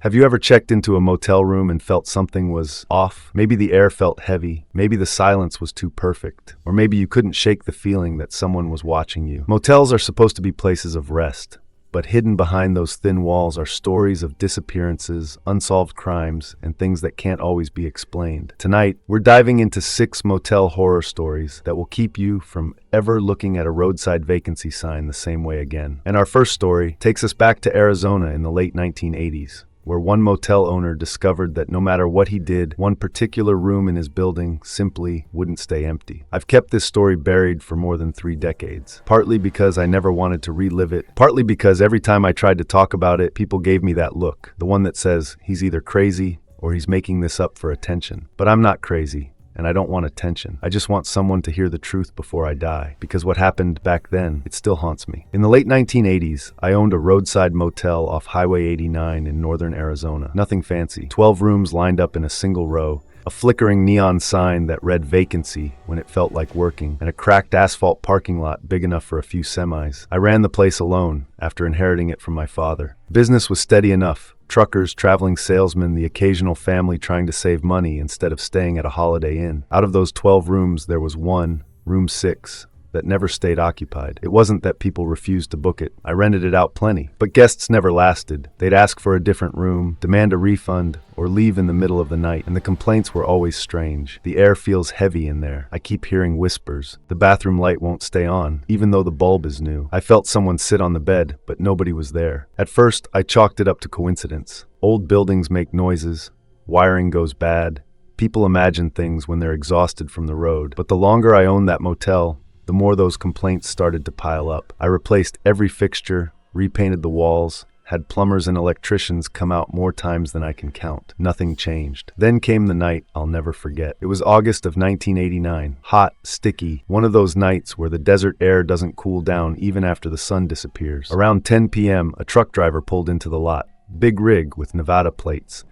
Have you ever checked into a motel room and felt something was off? Maybe the air felt heavy, maybe the silence was too perfect, or maybe you couldn't shake the feeling that someone was watching you. Motels are supposed to be places of rest, but hidden behind those thin walls are stories of disappearances, unsolved crimes, and things that can't always be explained. Tonight, we're diving into 6 motel horror stories that will keep you from ever looking at a roadside vacancy sign the same way again. And our first story takes us back to Arizona in the late 1980s. Where one motel owner discovered that no matter what he did, one particular room in his building simply wouldn't stay empty. I've kept this story buried for more than 3 decades, partly because I never wanted to relive it, partly because every time I tried to talk about it, people gave me that look, the one that says he's either crazy or he's making this up for attention. But I'm not crazy. And I don't want attention. I just want someone to hear the truth before I die, because what happened back then, it still haunts me. In the late 1980s, I owned a roadside motel off Highway 89 in northern Arizona. Nothing fancy. 12 rooms lined up in a single row, a flickering neon sign that read vacancy when it felt like working, and a cracked asphalt parking lot big enough for a few semis. I ran the place alone after inheriting it from my father. Business was steady enough. Truckers, traveling salesmen, the occasional family trying to save money instead of staying at a Holiday Inn. Out of those 12 rooms, there was one, room 6, that never stayed occupied. It wasn't that people refused to book it. I rented it out plenty. But guests never lasted. They'd ask for a different room, demand a refund, or leave in the middle of the night, and the complaints were always strange. The air feels heavy in there. I keep hearing whispers. The bathroom light won't stay on, even though the bulb is new. I felt someone sit on the bed, but nobody was there. At first, I chalked it up to coincidence. Old buildings make noises. Wiring goes bad. People imagine things when they're exhausted from the road. But the longer I owned that motel, the more those complaints started to pile up. I replaced every fixture, repainted the walls, had plumbers and electricians come out more times than I can count. Nothing changed. Then came the night I'll never forget. It was August of 1989. Hot, sticky, one of those nights where the desert air doesn't cool down even after the sun disappears. Around 10 p.m., a truck driver pulled into the lot. Big rig with Nevada plates.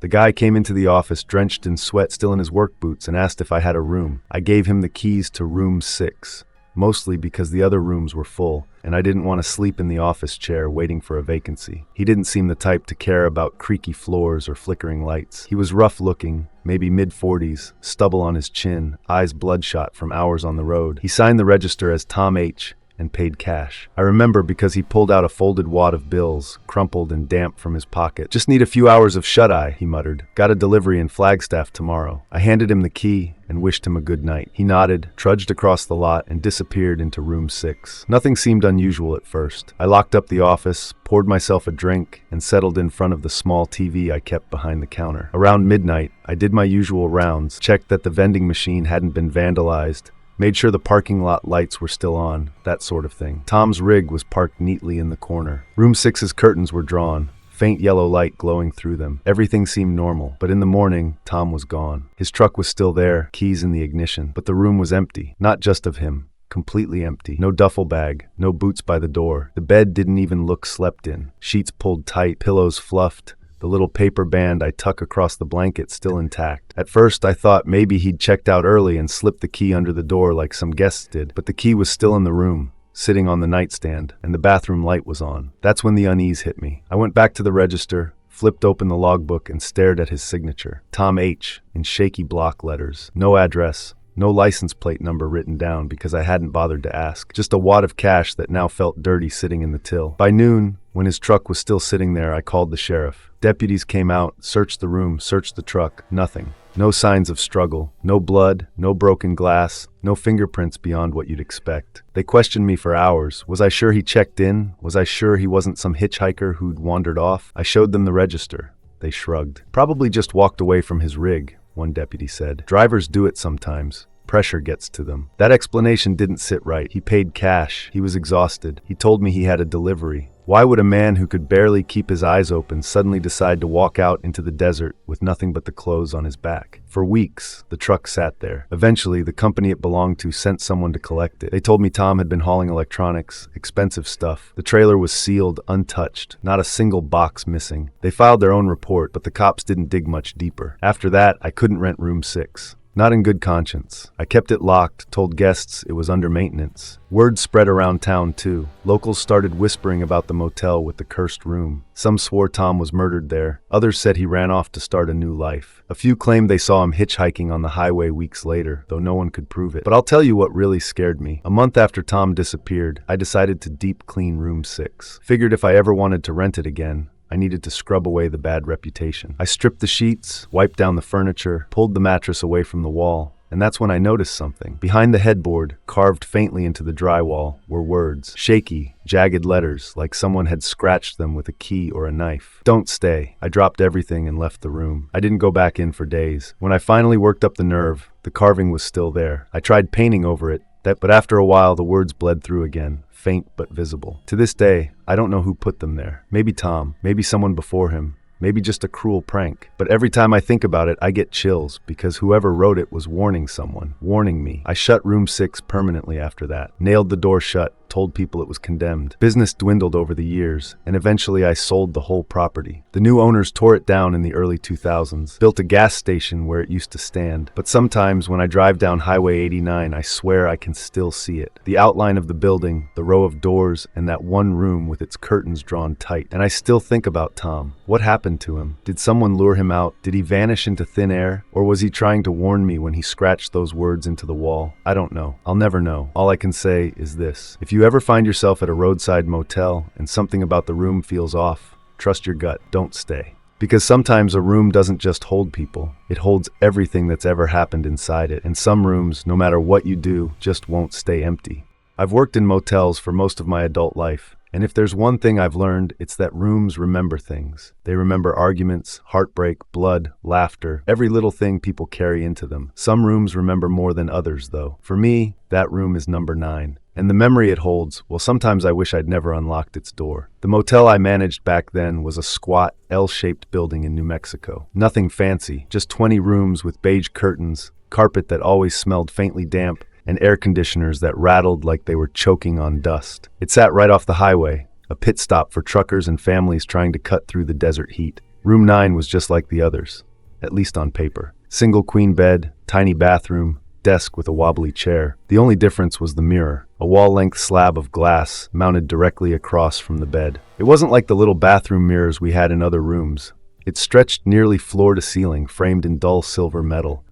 The guy came into the office drenched in sweat, still in his work boots, and asked if I had a room. I gave him the keys to room 6, mostly because the other rooms were full, and I didn't want to sleep in the office chair waiting for a vacancy. He didn't seem the type to care about creaky floors or flickering lights. He was rough-looking, maybe mid-40s, stubble on his chin, eyes bloodshot from hours on the road. He signed the register as Tom H., and paid cash. I remember because he pulled out a folded wad of bills, crumpled and damp from his pocket. "Just need a few hours of shut-eye," he muttered. "Got a delivery in Flagstaff tomorrow." I handed him the key and wished him a good night. He nodded, trudged across the lot, and disappeared into room 6. Nothing seemed unusual at first. I locked up the office, poured myself a drink, and settled in front of the small TV I kept behind the counter. Around midnight, I did my usual rounds, checked that the vending machine hadn't been vandalized, made sure the parking lot lights were still on, that sort of thing. Tom's rig was parked neatly in the corner. Room 6's curtains were drawn, faint yellow light glowing through them. Everything seemed normal, but in the morning, Tom was gone. His truck was still there, keys in the ignition, but the room was empty. Not just of him. Completely empty. No duffel bag, no boots by the door. The bed didn't even look slept in. Sheets pulled tight, pillows fluffed. The little paper band I tuck across the blanket still intact. At first, I thought maybe he'd checked out early and slipped the key under the door like some guests did, but the key was still in the room, sitting on the nightstand, and the bathroom light was on. That's when the unease hit me. I went back to the register, flipped open the logbook, and stared at his signature. Tom H. in shaky block letters. No address. No license plate number written down because I hadn't bothered to ask. Just a wad of cash that now felt dirty sitting in the till. By noon, when his truck was still sitting there, I called the sheriff. Deputies came out, searched the room, searched the truck. Nothing. No signs of struggle. No blood, no broken glass, no fingerprints beyond what you'd expect. They questioned me for hours. Was I sure he checked in? Was I sure he wasn't some hitchhiker who'd wandered off? I showed them the register. They shrugged. Probably just walked away from his rig, one deputy said. Drivers do it sometimes. Pressure gets to them. That explanation didn't sit right. He paid cash. He was exhausted. He told me he had a delivery. Why would a man who could barely keep his eyes open suddenly decide to walk out into the desert with nothing but the clothes on his back? For weeks, the truck sat there. Eventually, the company it belonged to sent someone to collect it. They told me Tom had been hauling electronics, expensive stuff. The trailer was sealed, untouched, not a single box missing. They filed their own report, but the cops didn't dig much deeper. After that, I couldn't rent room 6. Not in good conscience. I kept it locked, told guests it was under maintenance. Word spread around town too. Locals started whispering about the motel with the cursed room. Some swore Tom was murdered there. Others said he ran off to start a new life. A few claimed they saw him hitchhiking on the highway weeks later, though no one could prove it. But I'll tell you what really scared me. A month after Tom disappeared, I decided to deep clean room 6. Figured if I ever wanted to rent it again, I needed to scrub away the bad reputation. I stripped the sheets, wiped down the furniture, pulled the mattress away from the wall, and that's when I noticed something. Behind the headboard, carved faintly into the drywall, were words. Shaky, jagged letters, like someone had scratched them with a key or a knife. Don't stay. I dropped everything and left the room. I didn't go back in for days. When I finally worked up the nerve, the carving was still there. I tried painting over it, but after a while the words bled through again, faint but visible. To this day, I don't know who put them there. Maybe Tom, maybe someone before him, maybe just a cruel prank. But every time I think about it, I get chills, because whoever wrote it was warning someone, warning me. I shut room 6 permanently after that, nailed the door shut, told people it was condemned. Business dwindled over the years, and eventually I sold the whole property. The new owners tore it down in the early 2000s, built a gas station where it used to stand. But sometimes when I drive down Highway 89, I swear I can still see it. The outline of the building, the row of doors, and that one room with its curtains drawn tight. And I still think about Tom. What happened to him? Did someone lure him out? Did he vanish into thin air? Or was he trying to warn me when he scratched those words into the wall? I don't know. I'll never know. All I can say is this. If you ever find yourself at a roadside motel and something about the room feels off, trust your gut. Don't stay. Because sometimes a room doesn't just hold people. It holds everything that's ever happened inside it. And some rooms, no matter what you do, just won't stay empty. I've worked in motels for most of my adult life. And if there's one thing I've learned, it's that rooms remember things. They remember arguments, heartbreak, blood, laughter, every little thing people carry into them. Some rooms remember more than others, though. For me, that room is number 9. And the memory it holds, well, sometimes I wish I'd never unlocked its door. The motel I managed back then was a squat, L-shaped building in New Mexico. Nothing fancy, just 20 rooms with beige curtains, carpet that always smelled faintly damp, and air conditioners that rattled like they were choking on dust. It sat right off the highway, a pit stop for truckers and families trying to cut through the desert heat. Room 9 was just like the others, at least on paper. Single queen bed, tiny bathroom, desk with a wobbly chair. The only difference was the mirror, a wall-length slab of glass mounted directly across from the bed. It wasn't like the little bathroom mirrors we had in other rooms. It stretched nearly floor to ceiling, framed in dull silver metal.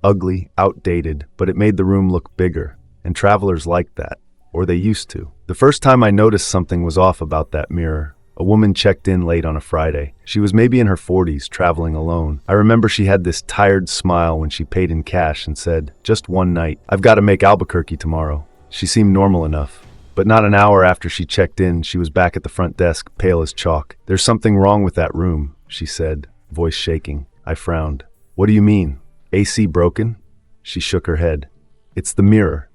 Ugly, outdated, but it made the room look bigger, and travelers liked that, or they used to. The first time I noticed something was off about that mirror, a woman checked in late on a Friday. She was maybe in her 40s, traveling alone. I remember she had this tired smile when she paid in cash and said, "Just one night. I've got to make Albuquerque tomorrow." She seemed normal enough. But not an hour after she checked in, she was back at the front desk, pale as chalk. "There's something wrong with that room," she said, voice shaking. I frowned. "What do you mean? AC broken?" She shook her head. "It's the mirror."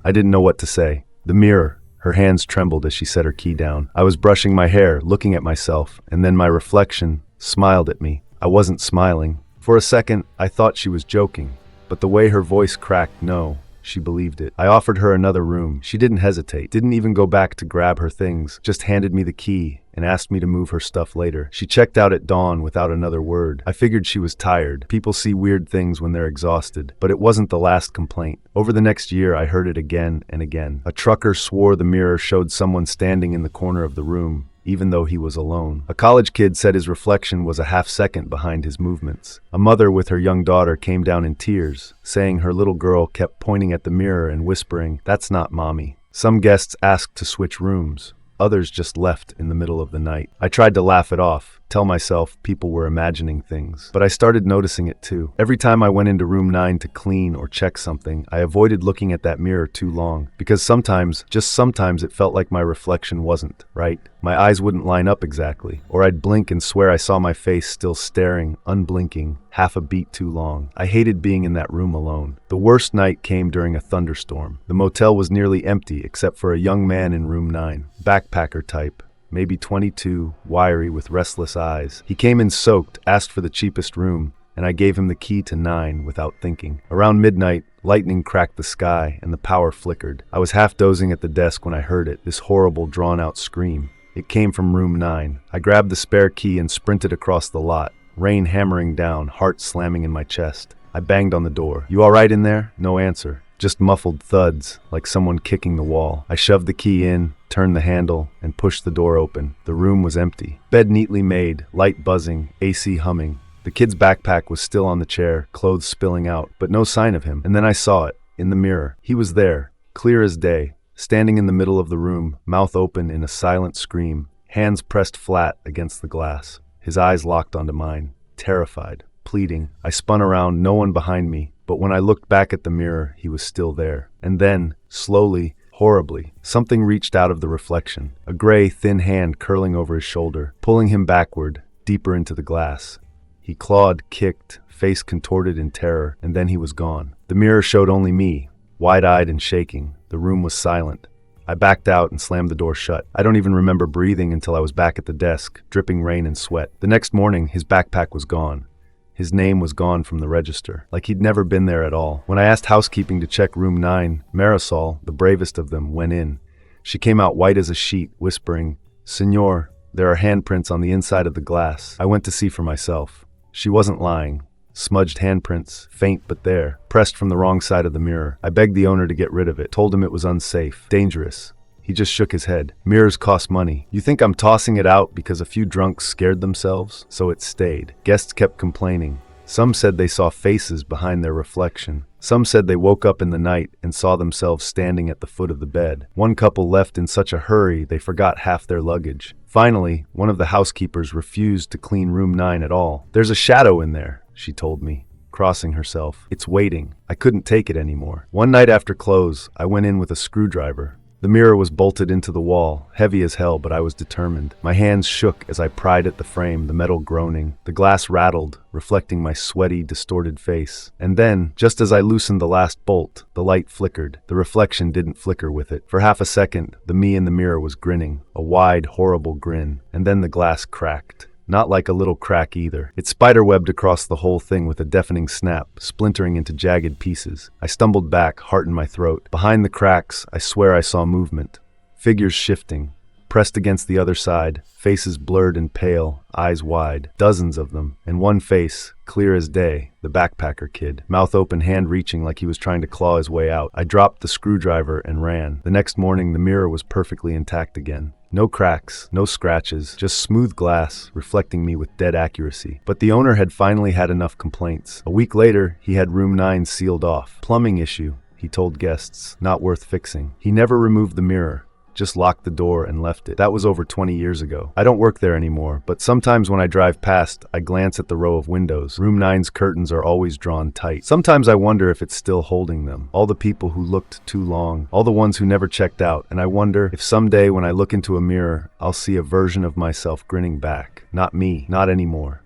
I didn't know what to say. The mirror. Her hands trembled as she set her key down. I was brushing my hair, looking at myself, and then my reflection smiled at me. I wasn't smiling. For a second, I thought she was joking, but the way her voice cracked, no. She believed it. I offered her another room. She didn't hesitate, didn't even go back to grab her things, just handed me the key and asked me to move her stuff later. She checked out at dawn without another word. I figured she was tired. People see weird things when they're exhausted, but it wasn't the last complaint. Over the next year, I heard it again and again. A trucker swore the mirror showed someone standing in the corner of the room, even though he was alone. A college kid said his reflection was a half-second behind his movements. A mother with her young daughter came down in tears, saying her little girl kept pointing at the mirror and whispering, "That's not mommy." Some guests asked to switch rooms. Others just left in the middle of the night. I tried to laugh it off, tell myself people were imagining things. But I started noticing it too. Every time I went into room 9 to clean or check something, I avoided looking at that mirror too long. Because sometimes, just sometimes, it felt like my reflection wasn't right. My eyes wouldn't line up exactly. Or I'd blink and swear I saw my face still staring, unblinking, half a beat too long. I hated being in that room alone. The worst night came during a thunderstorm. The motel was nearly empty except for a young man in room 9. Backpacker type. Maybe 22, wiry with restless eyes. He came in soaked, asked for the cheapest room, and I gave him the key to 9 without thinking. Around midnight, lightning cracked the sky and the power flickered. I was half dozing at the desk when I heard it, this horrible drawn-out scream. It came from room 9. I grabbed the spare key and sprinted across the lot, rain hammering down, heart slamming in my chest. I banged on the door. "You all right in there?" No answer. Just muffled thuds, like someone kicking the wall. I shoved the key in, turned the handle, and pushed the door open. The room was empty. Bed neatly made, light buzzing, AC humming. The kid's backpack was still on the chair, clothes spilling out, but no sign of him. And then I saw it, in the mirror. He was there, clear as day, standing in the middle of the room, mouth open in a silent scream, hands pressed flat against the glass. His eyes locked onto mine, terrified, pleading. I spun around, no one behind me, but when I looked back at the mirror, he was still there. And then, slowly, horribly, something reached out of the reflection, a gray, thin hand curling over his shoulder, pulling him backward, deeper into the glass. He clawed, kicked, face contorted in terror, and then he was gone. The mirror showed only me, wide-eyed and shaking. The room was silent. I backed out and slammed the door shut. I don't even remember breathing until I was back at the desk, dripping rain and sweat. The next morning, his backpack was gone. His name was gone from the register, like he'd never been there at all. When I asked housekeeping to check room 9, Marisol, the bravest of them, went in. She came out white as a sheet, whispering, "Senor, there are handprints on the inside of the glass." I went to see for myself. She wasn't lying. Smudged handprints, faint but there, pressed from the wrong side of the mirror. I begged the owner to get rid of it, told him it was unsafe, dangerous. He just shook his head. "Mirrors cost money. You think I'm tossing it out because a few drunks scared themselves?" So it stayed. Guests kept complaining. Some said they saw faces behind their reflection. Some said they woke up in the night and saw themselves standing at the foot of the bed. One couple left in such a hurry they forgot half their luggage. Finally, one of the housekeepers refused to clean room 9 at all. "There's a shadow in there," she told me, crossing herself. "It's waiting." I couldn't take it anymore. One night after close, I went in with a screwdriver. The mirror was bolted into the wall, heavy as hell, but I was determined. My hands shook as I pried at the frame, the metal groaning. The glass rattled, reflecting my sweaty, distorted face. And then, just as I loosened the last bolt, the light flickered. The reflection didn't flicker with it. For half a second, the me in the mirror was grinning, a wide, horrible grin. And then the glass cracked. Not like a little crack either. It spiderwebbed across the whole thing with a deafening snap, splintering into jagged pieces. I stumbled back, heart in my throat. Behind the cracks, I swear I saw movement. Figures shifting. Pressed against the other side, faces blurred and pale, eyes wide. Dozens of them, and one face, clear as day, the backpacker kid. Mouth open, hand reaching like he was trying to claw his way out. I dropped the screwdriver and ran. The next morning, the mirror was perfectly intact again. No cracks, no scratches, just smooth glass, reflecting me with dead accuracy. But the owner had finally had enough complaints. A week later, he had room 9 sealed off. Plumbing issue, he told guests, not worth fixing. He never removed the mirror, just locked the door and left it. That was over 20 years ago. I don't work there anymore, but sometimes when I drive past, I glance at the row of windows. Room 9's curtains are always drawn tight. Sometimes I wonder if it's still holding them. All the people who looked too long, all the ones who never checked out, and I wonder if someday when I look into a mirror, I'll see a version of myself grinning back. Not me, not anymore.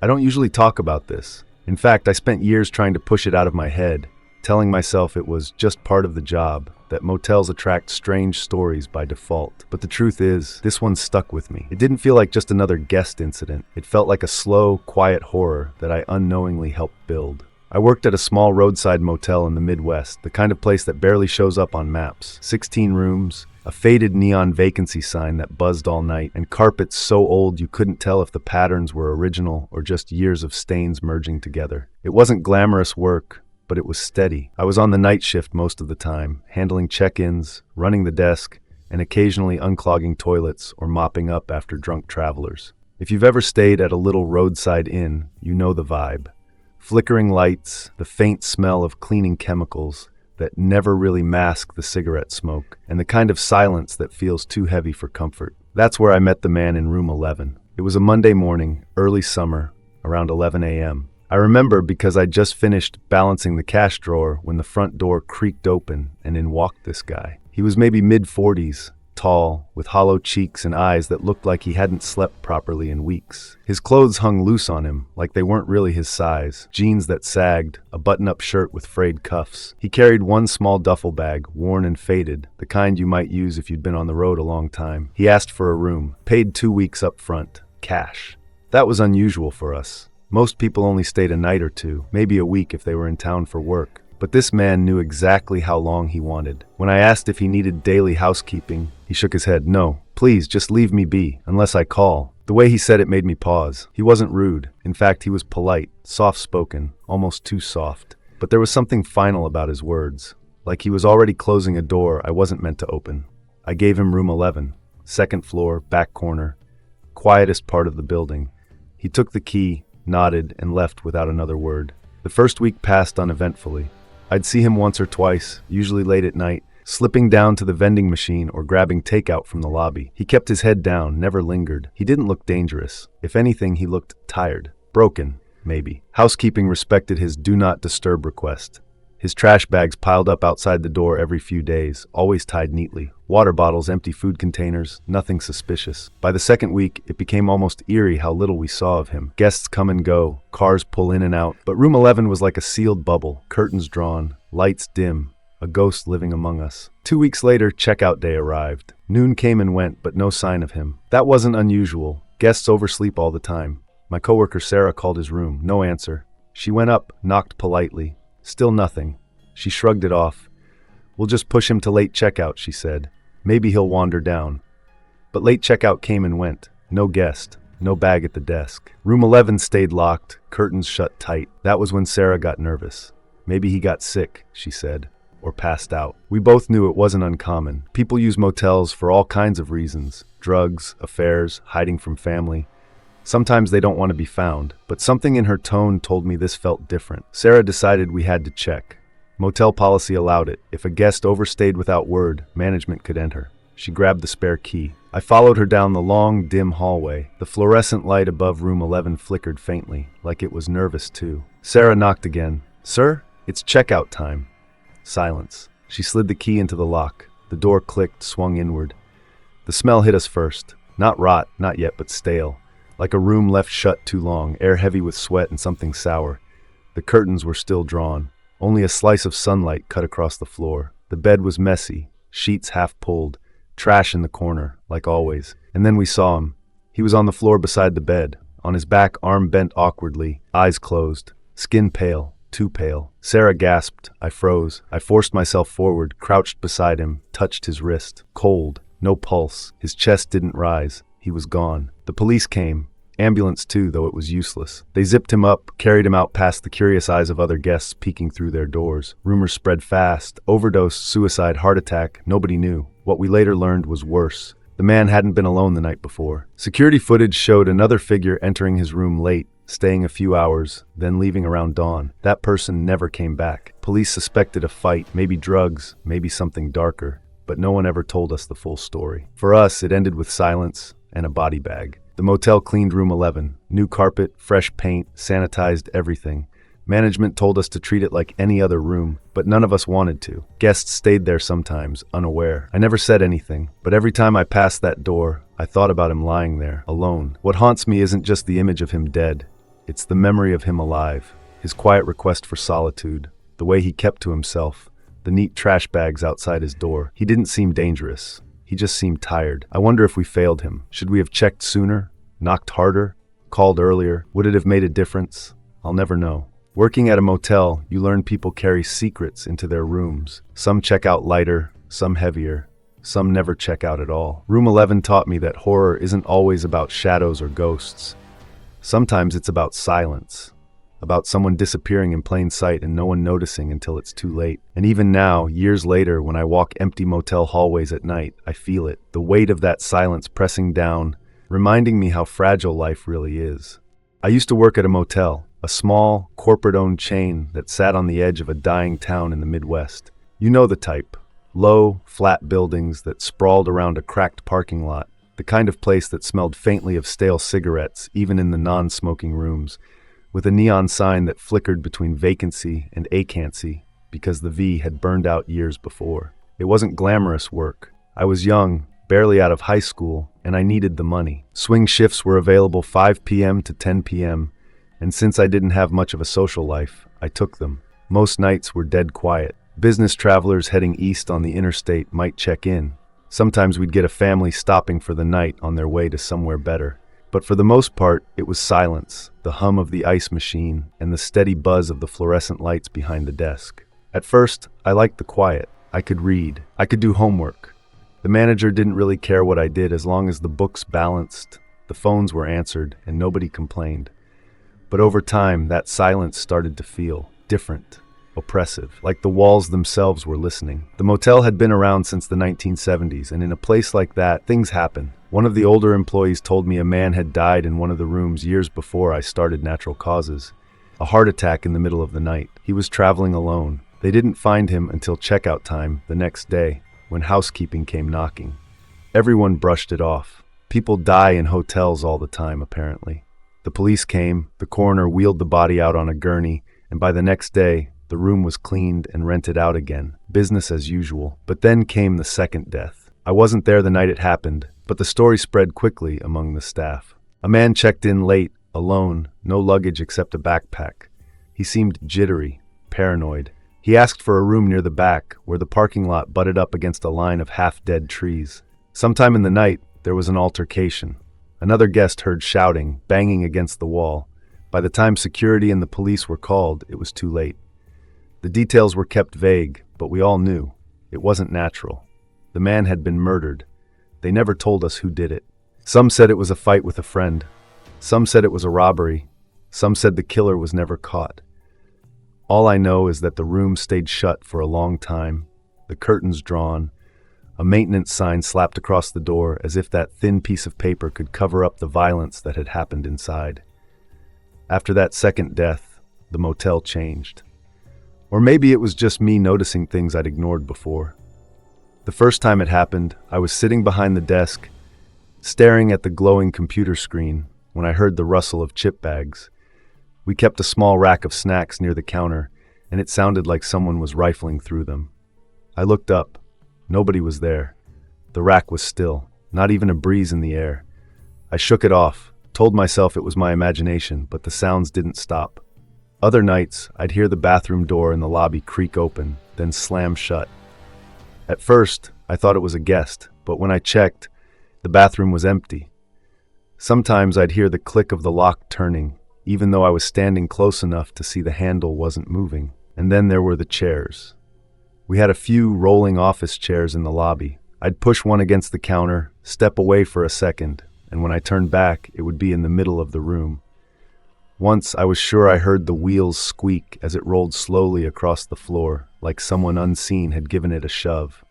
I don't usually talk about this. In fact, I spent years trying to push it out of my head, telling myself it was just part of the job, that motels attract strange stories by default. But the truth is, this one stuck with me. It didn't feel like just another guest incident. It felt like a slow, quiet horror that I unknowingly helped build. I worked at a small roadside motel in the Midwest, the kind of place that barely shows up on maps. 16 rooms, a faded neon vacancy sign that buzzed all night, and carpets so old you couldn't tell if the patterns were original or just years of stains merging together. It wasn't glamorous work, but it was steady. I was on the night shift most of the time, handling check-ins, running the desk, and occasionally unclogging toilets or mopping up after drunk travelers. If you've ever stayed at a little roadside inn, you know the vibe. Flickering lights, the faint smell of cleaning chemicals that never really mask the cigarette smoke, and the kind of silence that feels too heavy for comfort. That's where I met the man in room 11. It was a Monday morning, early summer, around 11 a.m. I remember because I'd just finished balancing the cash drawer when the front door creaked open and in walked this guy. He was maybe mid-40s, tall, with hollow cheeks and eyes that looked like he hadn't slept properly in weeks. His clothes hung loose on him, like they weren't really his size. Jeans that sagged, a button-up shirt with frayed cuffs. He carried one small duffel bag, worn and faded, the kind you might use if you'd been on the road a long time. He asked for a room, paid 2 weeks up front, cash. That was unusual for us. Most people only stayed a night or two, maybe a week if they were in town for work. But this man knew exactly how long he wanted. When I asked if he needed daily housekeeping, he shook his head. "No, please, just leave me be, unless I call." The way he said it made me pause. He wasn't rude. In fact, he was polite, soft-spoken, almost too soft. But there was something final about his words. Like he was already closing a door I wasn't meant to open. I gave him room 11, second floor, back corner, quietest part of the building. He took the key, nodded, and left without another word. The first week passed uneventfully. I'd see him once or twice, usually late at night, slipping down to the vending machine or grabbing takeout from the lobby. He kept his head down, never lingered. He didn't look dangerous. If anything, he looked tired. Broken, maybe. Housekeeping respected his do not disturb request. His trash bags piled up outside the door every few days, always tied neatly. Water bottles, empty food containers, nothing suspicious. By the second week, it became almost eerie how little we saw of him. Guests come and go, cars pull in and out, but room 11 was like a sealed bubble, curtains drawn, lights dim, a ghost living among us. 2 weeks later, checkout day arrived. Noon came and went, but no sign of him. That wasn't unusual. Guests oversleep all the time. My coworker Sarah called his room. No answer. She went up, knocked politely. Still nothing. She shrugged it off. "We'll just push him to late checkout," she said. "Maybe he'll wander down." But late checkout came and went. No guest. No bag at the desk. Room 11 stayed locked, curtains shut tight. That was when Sarah got nervous. "Maybe he got sick," she said, or passed out. We both knew it wasn't uncommon. People use motels for all kinds of reasons. Drugs, affairs, hiding from family. Sometimes they don't want to be found, but something in her tone told me this felt different. Sarah decided we had to check. Motel policy allowed it. If a guest overstayed without word, management could enter. She grabbed the spare key. I followed her down the long, dim hallway. The fluorescent light above room 11 flickered faintly, like it was nervous too. Sarah knocked again. "Sir, it's checkout time." Silence. She slid the key into the lock. The door clicked, swung inward. The smell hit us first. Not rot, not yet, but stale. Like a room left shut too long, air heavy with sweat and something sour. The curtains were still drawn. Only a slice of sunlight cut across the floor. The bed was messy, sheets half pulled, trash in the corner, like always. And then we saw him. He was on the floor beside the bed, on his back, arm bent awkwardly, eyes closed, skin pale, too pale. Sarah gasped. I froze. I forced myself forward, crouched beside him, touched his wrist. Cold, no pulse. His chest didn't rise. He was gone. The police came. Ambulance too, though it was useless. They zipped him up, carried him out past the curious eyes of other guests peeking through their doors. Rumors spread fast. Overdose, suicide, heart attack. Nobody knew. What we later learned was worse. The man hadn't been alone the night before. Security footage showed another figure entering his room late, staying a few hours, then leaving around dawn. That person never came back. Police suspected a fight, maybe drugs, maybe something darker. But no one ever told us the full story. For us, it ended with silence and a body bag. The motel cleaned room 11. New carpet, fresh paint, sanitized everything. Management told us to treat it like any other room, but none of us wanted to. Guests stayed there sometimes, unaware. I never said anything, but every time I passed that door, I thought about him lying there, alone. What haunts me isn't just the image of him dead. It's the memory of him alive. His quiet request for solitude. The way he kept to himself. The neat trash bags outside his door. He didn't seem dangerous. He just seemed tired. I wonder if we failed him. Should we have checked sooner? Knocked harder? Called earlier? Would it have made a difference? I'll never know. Working at a motel, you learn people carry secrets into their rooms. Some check out lighter, some heavier. Some never check out at all. Room 11 taught me that horror isn't always about shadows or ghosts. Sometimes it's about silence. About someone disappearing in plain sight and no one noticing until it's too late. And even now, years later, when I walk empty motel hallways at night, I feel it. The weight of that silence pressing down, reminding me how fragile life really is. I used to work at a motel, a small, corporate-owned chain that sat on the edge of a dying town in the Midwest. You know the type. Low, flat buildings that sprawled around a cracked parking lot. The kind of place that smelled faintly of stale cigarettes, even in the non-smoking rooms, with a neon sign that flickered between vacancy and acancy because the V had burned out years before. It wasn't glamorous work. I was young, barely out of high school, and I needed the money. Swing shifts were available 5 p.m. to 10 p.m., and since I didn't have much of a social life, I took them. Most nights were dead quiet. Business travelers heading east on the interstate might check in. Sometimes we'd get a family stopping for the night on their way to somewhere better. But for the most part, it was silence, the hum of the ice machine, and the steady buzz of the fluorescent lights behind the desk. At first, I liked the quiet. I could read. I could do homework. The manager didn't really care what I did as long as the books balanced, The phones were answered, and nobody complained. But over time, that silence started to feel different, oppressive, like the walls themselves were listening. The motel had been around since the 1970s, and in a place like that, things happen. One of the older employees told me a man had died in one of the rooms years before I started Natural Causes. A heart attack in the middle of the night. He was traveling alone. They didn't find him until checkout time the next day, when housekeeping came knocking. Everyone brushed it off. People die in hotels all the time, apparently. The police came, the coroner wheeled the body out on a gurney, and by the next day, the room was cleaned and rented out again. Business as usual. But then came the second death. I wasn't there the night it happened, but the story spread quickly among the staff. A man checked in late, alone, no luggage except a backpack. He seemed jittery, paranoid. He asked for a room near the back, where the parking lot butted up against a line of half-dead trees. Sometime in the night, there was an altercation. Another guest heard shouting, banging against the wall. By the time security and the police were called, it was too late. The details were kept vague, but we all knew. It wasn't natural. The man had been murdered. They never told us who did it. Some said it was a fight with a friend. Some said it was a robbery. Some said the killer was never caught. All I know is that the room stayed shut for a long time, the curtains drawn, a maintenance sign slapped across the door as if that thin piece of paper could cover up the violence that had happened inside. After that second death, the motel changed. Or maybe it was just me noticing things I'd ignored before. The first time it happened, I was sitting behind the desk, staring at the glowing computer screen, when I heard the rustle of chip bags. We kept a small rack of snacks near the counter, and it sounded like someone was rifling through them. I looked up. Nobody was there. The rack was still, not even a breeze in the air. I shook it off, told myself it was my imagination, but the sounds didn't stop. Other nights, I'd hear the bathroom door in the lobby creak open, then slam shut. At first, I thought it was a guest, but when I checked, the bathroom was empty. Sometimes I'd hear the click of the lock turning, even though I was standing close enough to see the handle wasn't moving. And then there were the chairs. We had a few rolling office chairs in the lobby. I'd push one against the counter, step away for a second, and when I turned back, it would be in the middle of the room. Once I was sure I heard the wheels squeak as it rolled slowly across the floor, like someone unseen had given it a shove.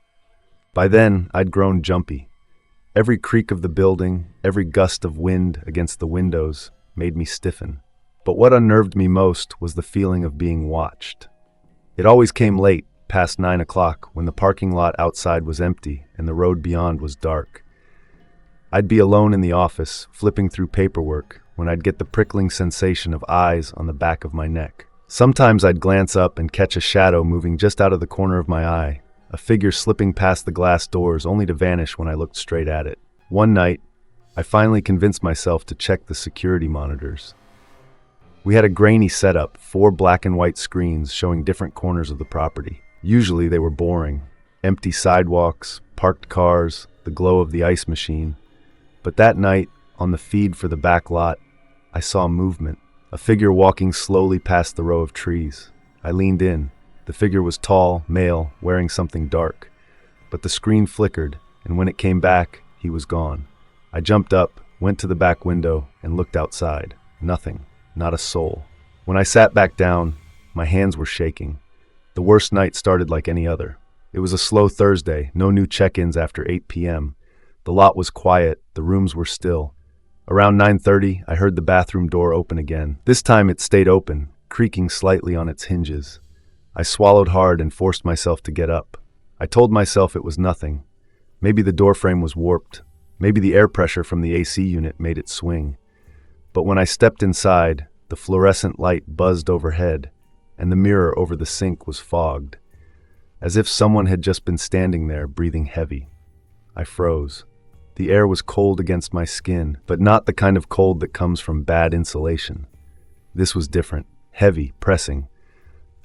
By then, I'd grown jumpy. Every creak of the building, every gust of wind against the windows made me stiffen. But what unnerved me most was the feeling of being watched. It always came late, past 9 o'clock, when the parking lot outside was empty and the road beyond was dark. I'd be alone in the office, flipping through paperwork, when I'd get the prickling sensation of eyes on the back of my neck. Sometimes I'd glance up and catch a shadow moving just out of the corner of my eye, a figure slipping past the glass doors only to vanish when I looked straight at it. One night, I finally convinced myself to check the security monitors. We had a grainy setup, 4 black and white screens showing different corners of the property. Usually they were boring. Empty sidewalks, parked cars, the glow of the ice machine. But that night, on the feed for the back lot, I saw movement. A figure walking slowly past the row of trees. I leaned in. The figure was tall, male, wearing something dark. But the screen flickered, and when it came back, he was gone. I jumped up, went to the back window, and looked outside. Nothing. Not a soul. When I sat back down, my hands were shaking. The worst night started like any other. It was a slow Thursday, no new check-ins after 8 p.m. The lot was quiet, the rooms were still. Around 9:30, I heard the bathroom door open again. This time it stayed open, creaking slightly on its hinges. I swallowed hard and forced myself to get up. I told myself it was nothing. Maybe the doorframe was warped. Maybe the air pressure from the AC unit made it swing. But when I stepped inside, the fluorescent light buzzed overhead, and the mirror over the sink was fogged, as if someone had just been standing there, breathing heavy. I froze. The air was cold against my skin, but not the kind of cold that comes from bad insulation. This was different, heavy, pressing.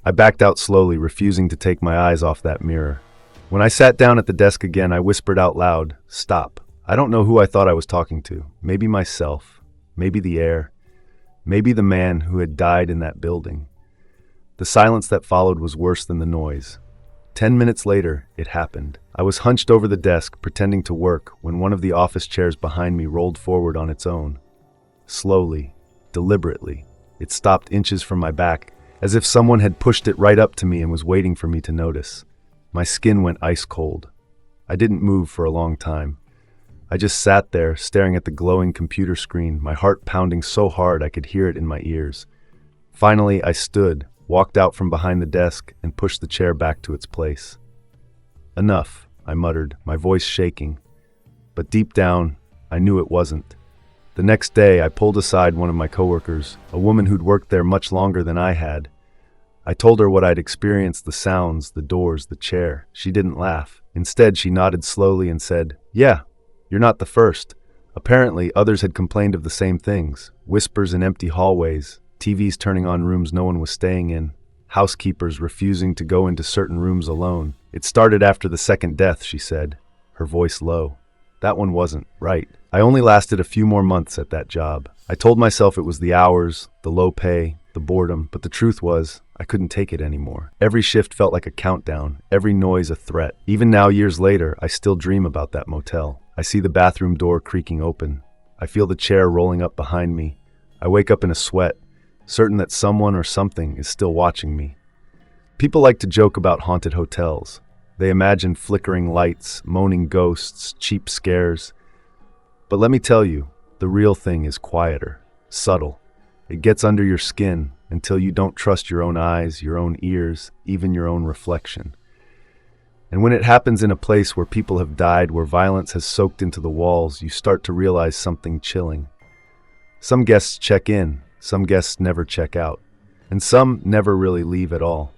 I backed out slowly, refusing to take my eyes off that mirror. When I sat down at the desk again, I whispered out loud, "Stop." I don't know who I thought I was talking to. Maybe myself. Maybe the air. Maybe the man who had died in that building. The silence that followed was worse than the noise. 10 minutes later, it happened. I was hunched over the desk, pretending to work, when one of the office chairs behind me rolled forward on its own. Slowly, deliberately, it stopped inches from my back, as if someone had pushed it right up to me and was waiting for me to notice. My skin went ice cold. I didn't move for a long time. I just sat there, staring at the glowing computer screen, my heart pounding so hard I could hear it in my ears. Finally, I stood, walked out from behind the desk, and pushed the chair back to its place. "Enough," I muttered, my voice shaking. But deep down, I knew it wasn't. The next day, I pulled aside one of my coworkers, a woman who'd worked there much longer than I had. I told her what I'd experienced, the sounds, the doors, the chair. She didn't laugh. Instead, she nodded slowly and said, "Yeah, you're not the first." Apparently, others had complained of the same things. Whispers in empty hallways, TVs turning on rooms no one was staying in, housekeepers refusing to go into certain rooms alone. "It started after the second death," she said, her voice low. "That one wasn't right." I only lasted a few more months at that job. I told myself it was the hours, the low pay, the boredom, but the truth was, I couldn't take it anymore. Every shift felt like a countdown, every noise a threat. Even now, years later, I still dream about that motel. I see the bathroom door creaking open. I feel the chair rolling up behind me. I wake up in a sweat, certain that someone or something is still watching me. People like to joke about haunted hotels. They imagine flickering lights, moaning ghosts, cheap scares. But let me tell you, the real thing is quieter, subtle. It gets under your skin until you don't trust your own eyes, your own ears, even your own reflection. And when it happens in a place where people have died, where violence has soaked into the walls, you start to realize something chilling. Some guests check in, some guests never check out, and some never really leave at all.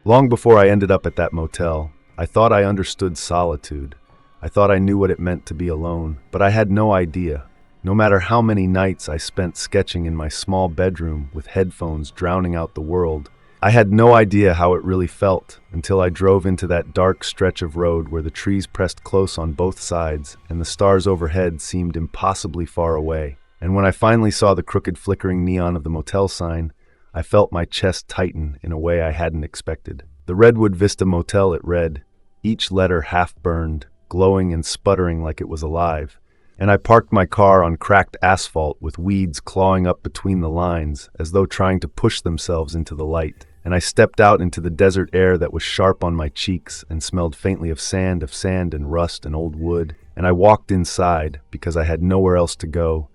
Long before I ended up at that motel, I thought I understood solitude. I thought I knew what it meant to be alone, but I had no idea. No matter how many nights I spent sketching in my small bedroom with headphones drowning out the world, I had no idea how it really felt until I drove into that dark stretch of road where the trees pressed close on both sides and the stars overhead seemed impossibly far away. And when I finally saw the crooked flickering neon of the motel sign, I felt my chest tighten in a way I hadn't expected. The Redwood Vista Motel, it read, each letter half burned, glowing and sputtering like it was alive. And I parked my car on cracked asphalt with weeds clawing up between the lines as though trying to push themselves into the light. And I stepped out into the desert air that was sharp on my cheeks and smelled faintly of sand and rust and old wood. And I walked inside because I had nowhere else to go,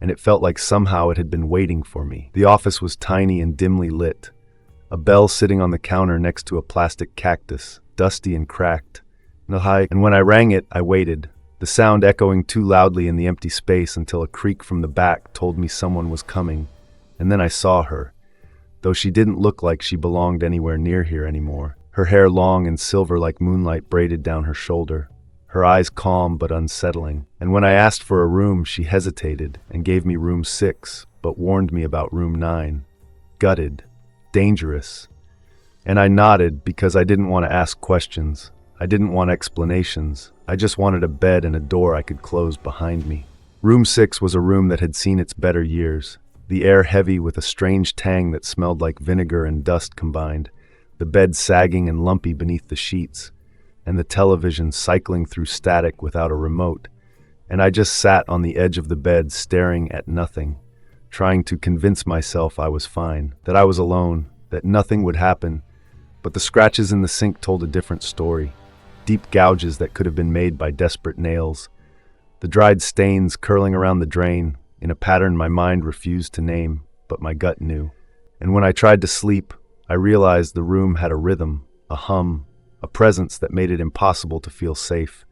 and it felt like somehow it had been waiting for me. The office was tiny and dimly lit. A bell sitting on the counter next to a plastic cactus, dusty and cracked. And when I rang it, I waited, the sound echoing too loudly in the empty space until a creak from the back told me someone was coming. And then I saw her, though she didn't look like she belonged anywhere near here anymore. Her hair long and silver like moonlight braided down her shoulder, her eyes calm but unsettling. And when I asked for a room, she hesitated and gave me room 6, but warned me about room 9. Gutted, dangerous. And I nodded because I didn't want to ask questions. I didn't want explanations. I just wanted a bed and a door I could close behind me. Room 6 was a room that had seen its better years, the air heavy with a strange tang that smelled like vinegar and dust combined, the bed sagging and lumpy beneath the sheets, and the television cycling through static without a remote. And I just sat on the edge of the bed staring at nothing, trying to convince myself I was fine, that I was alone, that nothing would happen. But the scratches in the sink told a different story. Deep gouges that could have been made by desperate nails. The dried stains curling around the drain, in a pattern my mind refused to name, but my gut knew. And when I tried to sleep, I realized the room had a rhythm, a hum, a presence that made it impossible to feel safe.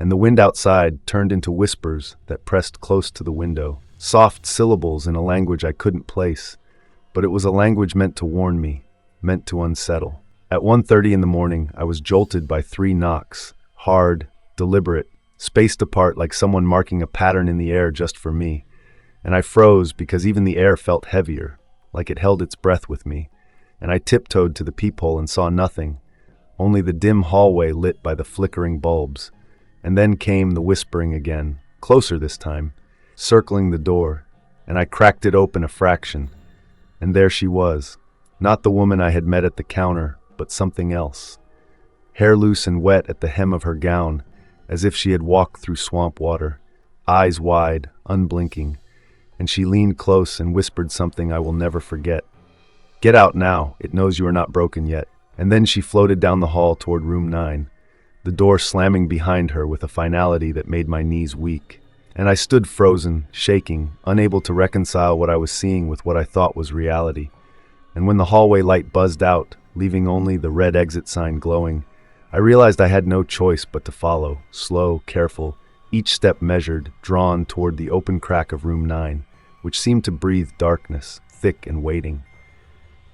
And the wind outside turned into whispers that pressed close to the window, soft syllables in a language I couldn't place, but it was a language meant to warn me, meant to unsettle. At 1:30 in the morning, I was jolted by 3 knocks, hard, deliberate, spaced apart like someone marking a pattern in the air just for me. And I froze because even the air felt heavier, like it held its breath with me. And I tiptoed to the peephole and saw nothing, only the dim hallway lit by the flickering bulbs. And then came the whispering again, closer this time, circling the door, and I cracked it open a fraction. And there she was, not the woman I had met at the counter, but something else. hair loose and wet at the hem of her gown, as if she had walked through swamp water, eyes wide, unblinking, and she leaned close and whispered something I will never forget. "Get out now, it knows you are not broken yet." And then she floated down the hall toward room 9, the door slamming behind her with a finality that made my knees weak. And I stood frozen, shaking, unable to reconcile what I was seeing with what I thought was reality. And when the hallway light buzzed out, leaving only the red exit sign glowing, I realized I had no choice but to follow, slow, careful, each step measured, drawn toward the open crack of room 9, which seemed to breathe darkness, thick and waiting.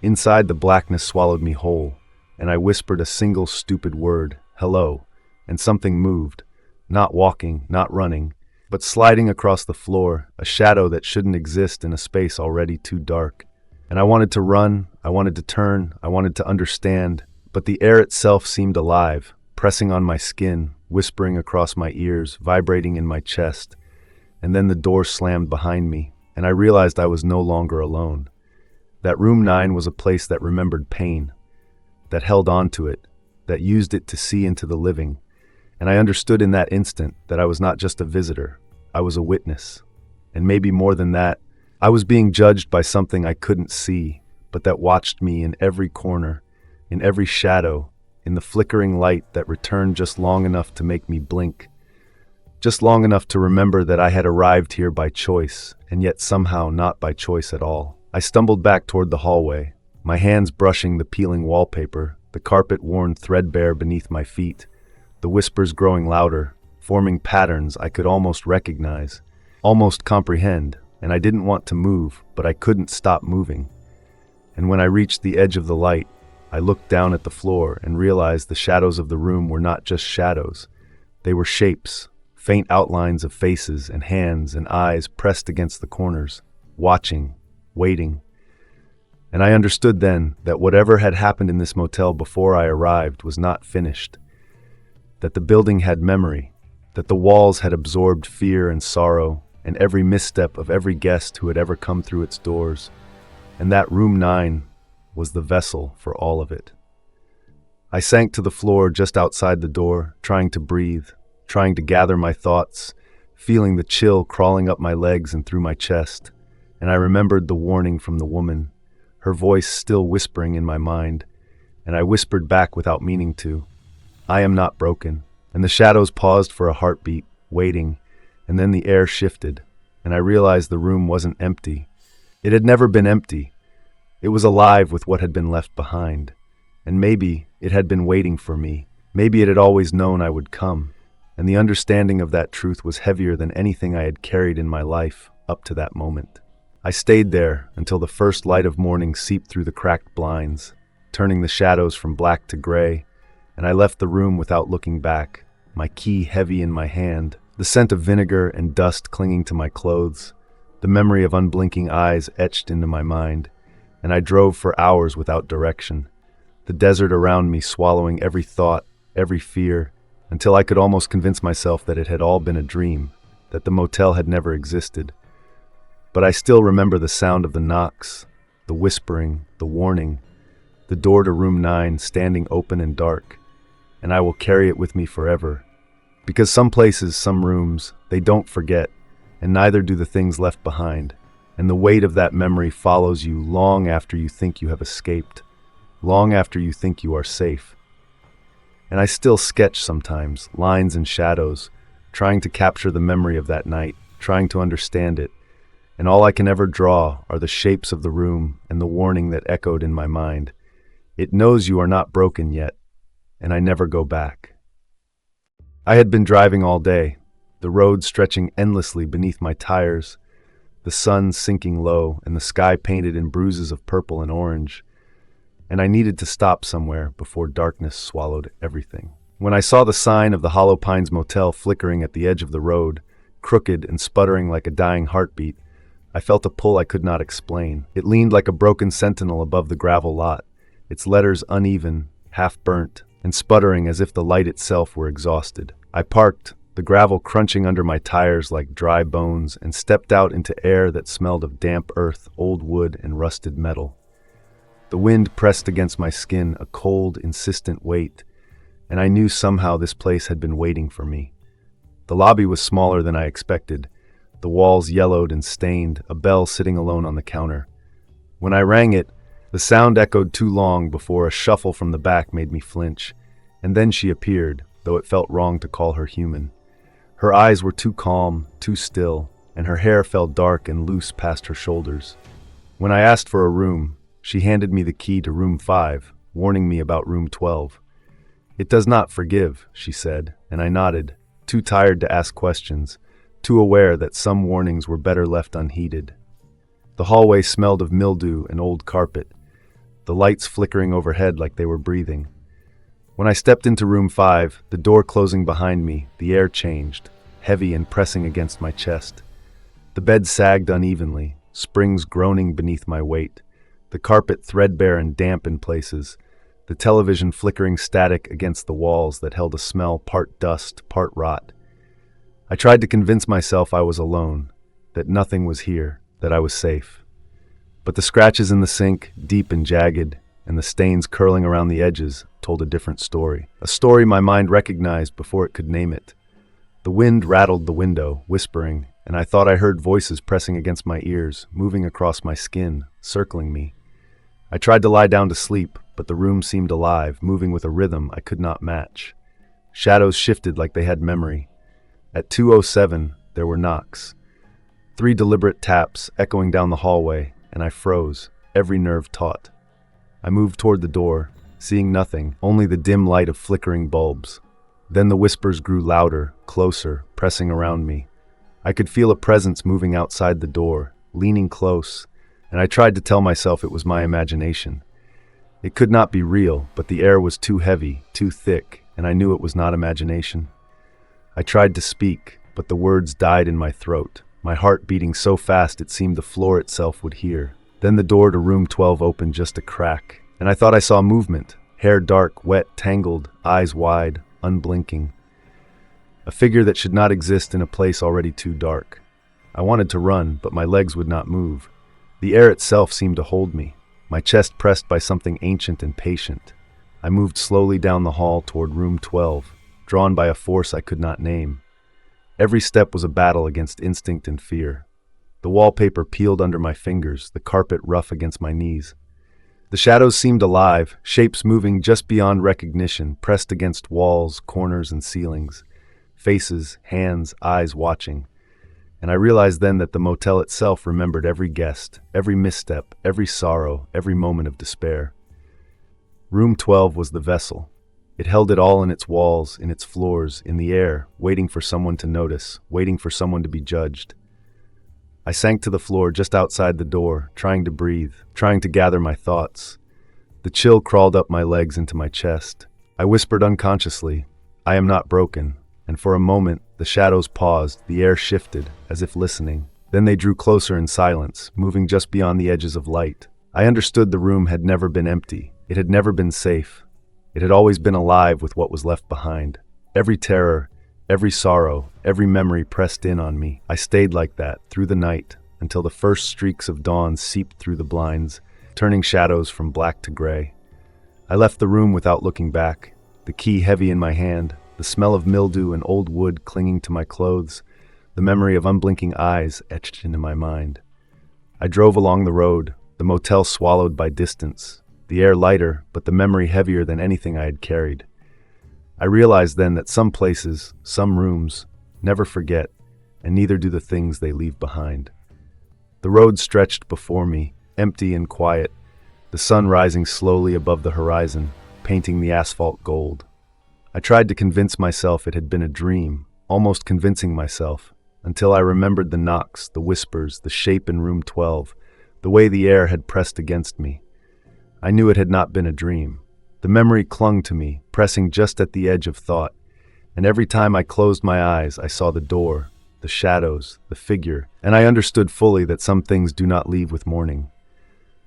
Inside, the blackness swallowed me whole, and I whispered a single stupid word, "Hello," and something moved, not walking, not running, but sliding across the floor, a shadow that shouldn't exist in a space already too dark. And I wanted to run, I wanted to turn, I wanted to understand, but the air itself seemed alive, pressing on my skin, whispering across my ears, vibrating in my chest. And then the door slammed behind me, and I realized I was no longer alone. That room 9 was a place that remembered pain, that held on to it, that used it to see into the living. And I understood in that instant that I was not just a visitor, I was a witness. And maybe more than that, I was being judged by something I couldn't see, but that watched me in every corner, in every shadow, in the flickering light that returned just long enough to make me blink, just long enough to remember that I had arrived here by choice, and yet somehow not by choice at all. I stumbled back toward the hallway, my hands brushing the peeling wallpaper, the carpet worn threadbare beneath my feet, the whispers growing louder, forming patterns I could almost recognize, almost comprehend, and I didn't want to move, but I couldn't stop moving. And when I reached the edge of the light, I looked down at the floor and realized the shadows of the room were not just shadows. They were shapes, faint outlines of faces and hands and eyes pressed against the corners, watching, waiting. And I understood then that whatever had happened in this motel before I arrived was not finished, that the building had memory, that the walls had absorbed fear and sorrow, and every misstep of every guest who had ever come through its doors, and that room 9 was the vessel for all of it. I sank to the floor just outside the door, trying to breathe, trying to gather my thoughts, feeling the chill crawling up my legs and through my chest, and I remembered the warning from the woman, her voice still whispering in my mind, and I whispered back without meaning to, "I am not broken." And the shadows paused for a heartbeat, waiting, and then the air shifted, and I realized the room wasn't empty. It had never been empty. It was alive with what had been left behind. And maybe it had been waiting for me. Maybe it had always known I would come. And the understanding of that truth was heavier than anything I had carried in my life up to that moment. I stayed there until the first light of morning seeped through the cracked blinds, turning the shadows from black to gray, and I left the room without looking back, my key heavy in my hand, the scent of vinegar and dust clinging to my clothes, the memory of unblinking eyes etched into my mind, and I drove for hours without direction, the desert around me swallowing every thought, every fear, until I could almost convince myself that it had all been a dream, that the motel had never existed. But I still remember the sound of the knocks, the whispering, the warning, the door to room 9 standing open and dark, and I will carry it with me forever. Because some places, some rooms, they don't forget, and neither do the things left behind, and the weight of that memory follows you long after you think you have escaped, long after you think you are safe. And I still sketch sometimes, lines and shadows, trying to capture the memory of that night, trying to understand it, and all I can ever draw are the shapes of the room and the warning that echoed in my mind. It knows you are not broken yet, and I never go back. I had been driving all day, the road stretching endlessly beneath my tires, the sun sinking low and the sky painted in bruises of purple and orange, and I needed to stop somewhere before darkness swallowed everything. When I saw the sign of the Hollow Pines Motel flickering at the edge of the road, crooked and sputtering like a dying heartbeat, I felt a pull I could not explain. It leaned like a broken sentinel above the gravel lot, its letters uneven, half-burnt, and sputtering as if the light itself were exhausted. I parked, the gravel crunching under my tires like dry bones, and stepped out into air that smelled of damp earth, old wood, and rusted metal. The wind pressed against my skin, a cold, insistent weight, and I knew somehow this place had been waiting for me. The lobby was smaller than I expected, the walls yellowed and stained, a bell sitting alone on the counter. When I rang it, the sound echoed too long before a shuffle from the back made me flinch, and then she appeared, though it felt wrong to call her human. Her eyes were too calm, too still, and her hair fell dark and loose past her shoulders. When I asked for a room, she handed me the key to room 5, warning me about room 12. "It does not forgive," she said, and I nodded, too tired to ask questions, too aware that some warnings were better left unheeded. The hallway smelled of mildew and old carpet, the lights flickering overhead like they were breathing. When I stepped into room 5, the door closing behind me, the air changed, heavy and pressing against my chest. The bed sagged unevenly, springs groaning beneath my weight, the carpet threadbare and damp in places, the television flickering static against the walls that held a smell part dust, part rot. I tried to convince myself I was alone, that nothing was here, that I was safe. But the scratches in the sink, deep and jagged, and the stains curling around the edges, told a different story. A story my mind recognized before it could name it. The wind rattled the window, whispering, and I thought I heard voices pressing against my ears, moving across my skin, circling me. I tried to lie down to sleep, but the room seemed alive, moving with a rhythm I could not match. Shadows shifted like they had memory. At 2:07, there were knocks. 3 deliberate taps echoing down the hallway, and I froze, every nerve taut. I moved toward the door, seeing nothing, only the dim light of flickering bulbs. Then the whispers grew louder, closer, pressing around me. I could feel a presence moving outside the door, leaning close, and I tried to tell myself it was my imagination. It could not be real, but the air was too heavy, too thick, and I knew it was not imagination. I tried to speak, but the words died in my throat, my heart beating so fast it seemed the floor itself would hear. Then the door to room 12 opened just a crack, and I thought I saw movement, hair dark, wet, tangled, eyes wide, unblinking. A figure that should not exist in a place already too dark. I wanted to run, but my legs would not move. The air itself seemed to hold me, my chest pressed by something ancient and patient. I moved slowly down the hall toward room 12, drawn by a force I could not name. Every step was a battle against instinct and fear. The wallpaper peeled under my fingers, the carpet rough against my knees. The shadows seemed alive, shapes moving just beyond recognition, pressed against walls, corners, and ceilings. Faces, hands, eyes watching. And I realized then that the motel itself remembered every guest, every misstep, every sorrow, every moment of despair. Room 12 was the vessel. It held it all in its walls, in its floors, in the air, waiting for someone to notice, waiting for someone to be judged. I sank to the floor just outside the door, trying to breathe, trying to gather my thoughts. The chill crawled up my legs into my chest. I whispered unconsciously, "I am not broken." And for a moment, the shadows paused, the air shifted, as if listening. Then they drew closer in silence, moving just beyond the edges of light. I understood the room had never been empty. It had never been safe. It had always been alive with what was left behind. Every terror, every sorrow, every memory pressed in on me. I stayed like that, through the night, until the first streaks of dawn seeped through the blinds, turning shadows from black to gray. I left the room without looking back, the key heavy in my hand, the smell of mildew and old wood clinging to my clothes, the memory of unblinking eyes etched into my mind. I drove along the road, the motel swallowed by distance, the air lighter, but the memory heavier than anything I had carried. I realized then that some places, some rooms, never forget, and neither do the things they leave behind. The road stretched before me, empty and quiet, the sun rising slowly above the horizon, painting the asphalt gold. I tried to convince myself it had been a dream, almost convincing myself, until I remembered the knocks, the whispers, the shape in room 12, the way the air had pressed against me. I knew it had not been a dream. The memory clung to me, pressing just at the edge of thought, and every time I closed my eyes, I saw the door, the shadows, the figure, and I understood fully that some things do not leave with morning.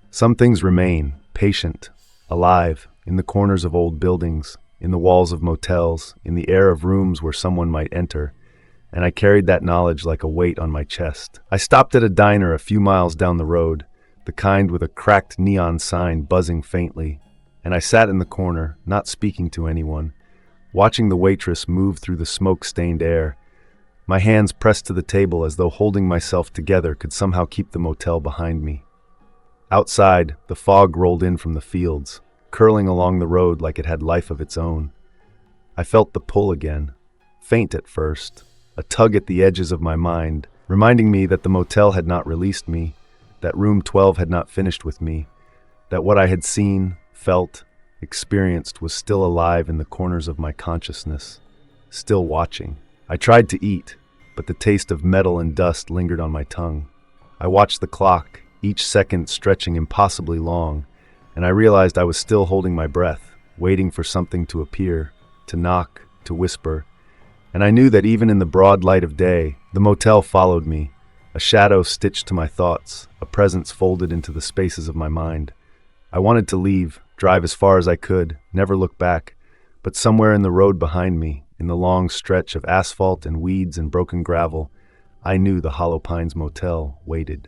Some things remain, patient, alive, in the corners of old buildings, in the walls of motels, in the air of rooms where someone might enter, and I carried that knowledge like a weight on my chest. I stopped at a diner a few miles down the road, the kind with a cracked neon sign buzzing faintly, and I sat in the corner, not speaking to anyone, watching the waitress move through the smoke-stained air. My hands pressed to the table as though holding myself together could somehow keep the motel behind me. Outside, the fog rolled in from the fields, curling along the road like it had life of its own. I felt the pull again, faint at first, a tug at the edges of my mind, reminding me that the motel had not released me, that room 12 had not finished with me, that what I had seen, felt, experienced was still alive in the corners of my consciousness, still watching. I tried to eat, but the taste of metal and dust lingered on my tongue. I watched the clock, each second stretching impossibly long, and I realized I was still holding my breath, waiting for something to appear, to knock, to whisper. And I knew that even in the broad light of day, the motel followed me, a shadow stitched to my thoughts, a presence folded into the spaces of my mind. I wanted to leave, drive as far as I could, never look back, but somewhere in the road behind me, in the long stretch of asphalt and weeds and broken gravel, I knew the Hollow Pines Motel waited.